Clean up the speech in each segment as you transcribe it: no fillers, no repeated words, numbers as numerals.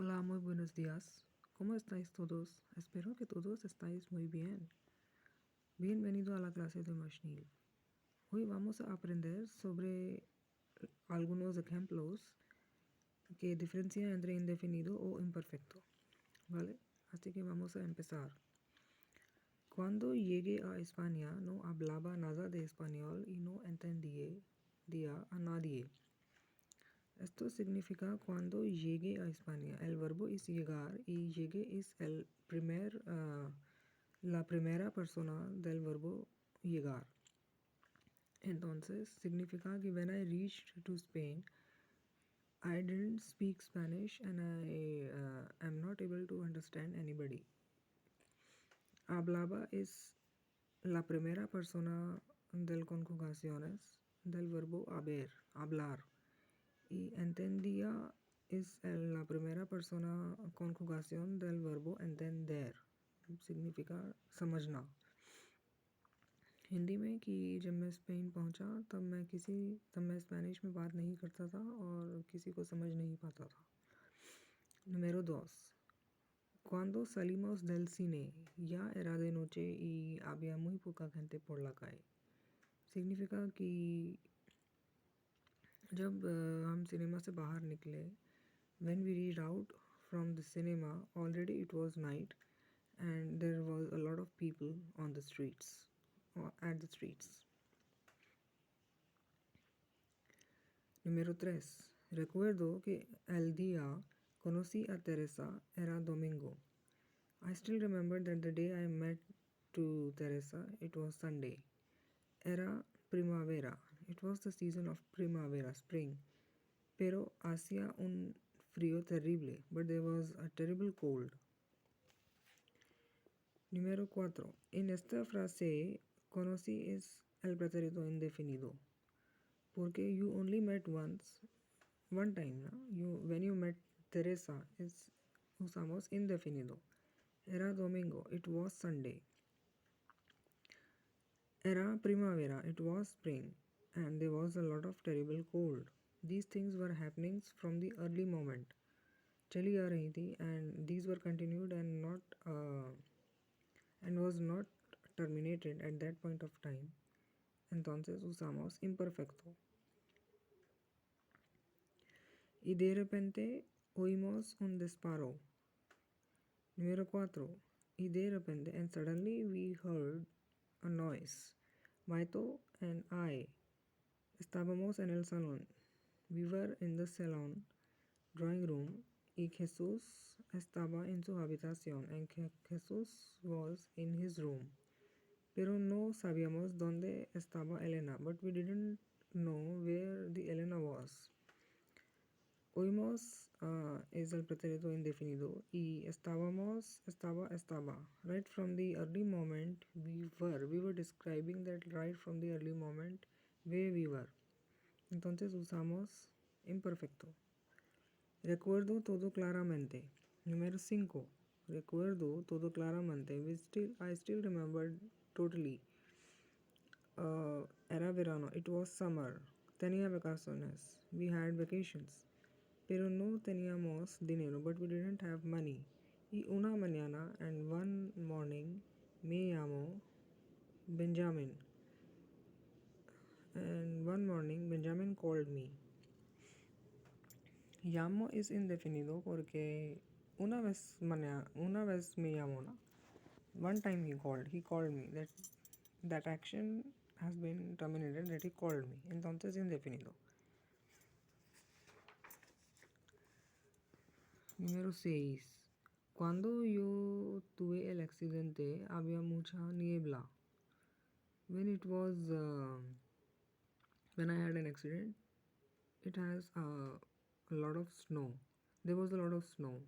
Hola, muy buenos días. ¿Cómo estáis todos? Espero que todos estáis muy bien. Bienvenido a la clase de Mashnil. Hoy vamos a aprender sobre algunos ejemplos que diferencian entre indefinido o imperfecto. ¿Vale? Así que vamos a empezar. Cuando llegué a España no hablaba nada de español y no entendía a nadie. Esto significa cuando llegué a España. El verbo es llegar y llegué es la primera persona del verbo llegar. Entonces significa que when I reached to Spain, I didn't speak Spanish and I am not able to understand anybody. Hablaba es la primera persona del conjugaciones del verbo haber, hablar. Y entendía es la primera persona conjugación del verbo entender, significa समझना. हिंदी में कि जब मैं Spain पहुंचा तब मैं Spanish में बात नहीं करता था और किसी को समझ नहीं पाता था. Número 2. Cuando salimos del cine, ya era de noche y había muy poca gente por la calle. Significa कि जब हम सिनेमा से बाहर निकले, when we reached out from the cinema, already it was night and there was a lot of people on the streets or at the streets. Número 3. Recuerdo que el día conocí a Teresa era domingo. I still remember that the day I met to Teresa, it was Sunday. Era primavera. It was the season of primavera, spring. Pero hacía un frío terrible, but there was a terrible cold. Número 4. En esta frase, conocí es el pretérito indefinido. Porque you only met one time, ¿no? When you met Teresa, usamos indefinido. Era domingo, it was Sunday. Era primavera, it was spring, and there was a lot of terrible cold. These things were happenings from the early moment. चली आ रही थी and these were continued and was not terminated at that point of time. Entonces usamos imperfecto. Y de repente oímos un disparo. Número 4. Y de repente and suddenly we heard a noise. Maito and I estábamos en el salón. We were in the salon, drawing room, y Jesús estaba en su habitación and Jesús was in his room. Pero no sabíamos dónde estaba Elena, but we didn't know where the Elena was. Oímos es el pretérito indefinido y estaba. Right from the early moment we were describing that right from the early moment where we were. Entonces usamos imperfecto. Recuerdo todo claramente. Número 5. Recuerdo todo claramente. I still remember totally. Era verano. It was summer. Tenía vacaciones. We had vacations. Pero no teníamos dinero, but we didn't have money. Y una mañana and one morning me llamó Benjamin. And one morning Benjamin called me. Llamo es indefinido porque una vez me llamó, ¿no? One time he called me. That action has been terminated, that he called me. Entonces indefinido. Número 6. Cuando yo tuve el accidente había mucha niebla. When I had an accident, it has a lot of snow. There was a lot of snow.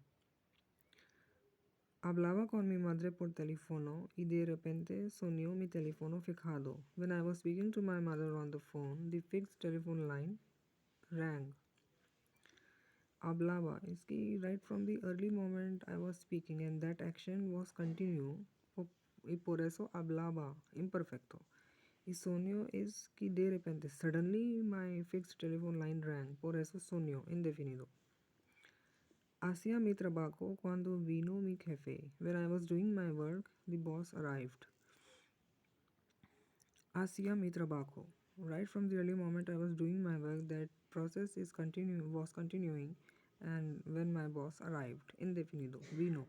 Hablaba con mi madre por teléfono y de repente sonó mi teléfono fijado. When I was speaking to my mother on the phone, the fixed telephone line rang. Hablaba is कि right from the early moment I was speaking and that action was continued. Y por eso hablaba imperfecto. Y sonó es que de repente suddenly my fixed telephone line rang. Por eso sonó indefinido. Hacía mi trabajo cuando vino mi jefe. When I was doing my work, the boss arrived. Hacía mi trabajo. Right from the early moment I was doing my work, that process was continuing, and when my boss arrived, indefinido, vino.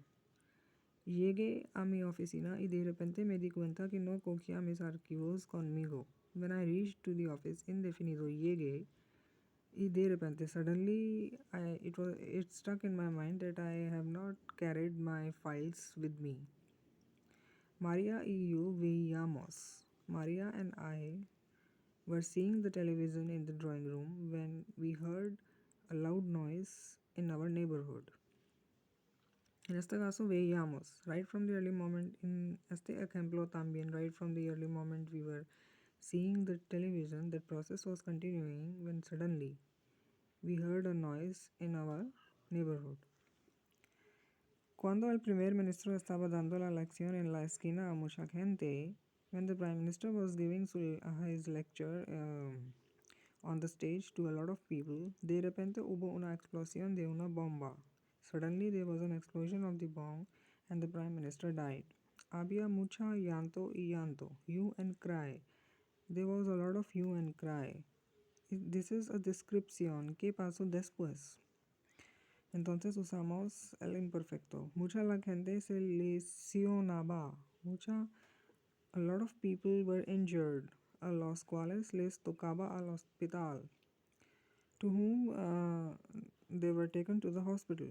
Llegué a mi oficina y de repente me di cuenta que no cogía mis archivos conmigo. When I reached to the office, indefinido, llegué, y de repente, suddenly, it stuck in my mind that I have not carried my files with me. Maria y yo veíamos. Maria and I were seeing the television in the drawing room when we heard a loud noise in our neighborhood. En este caso veíamos, right from the early moment, in este ejemplo también, right from the early moment we were seeing the television, that process was continuing when suddenly we heard a noise in our neighborhood. Cuando el primer ministro estaba dando la lección en la esquina a mucha gente, when the prime minister was giving his lecture on the stage to a lot of people, de repente hubo una explosión de una bomba. Suddenly there was an explosion of the bomb and the prime minister died. Había mucha llanto y llanto, hue and cry. There was a lot of hue and cry. This is a descripción. ¿Qué pasó después? Entonces usamos el imperfecto. Mucha la gente se lesionaba. A lot of people were injured, a los cuales les tocaba al hospital, to whom they were taken to the hospital.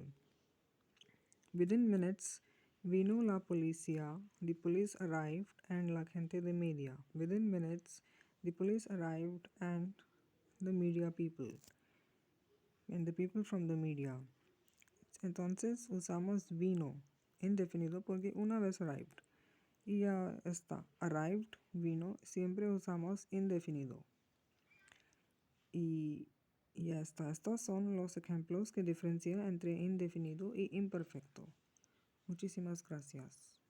Within minutes, vino la policía, the police arrived, and la gente de media. Within minutes, the police arrived and the media people, and the people from the media. Entonces usamos vino, indefinido, porque una vez arrived. Y ya está, arrived, vino, siempre usamos indefinido. Y ya está, estos son los ejemplos que diferencian entre indefinido y imperfecto. Muchísimas gracias.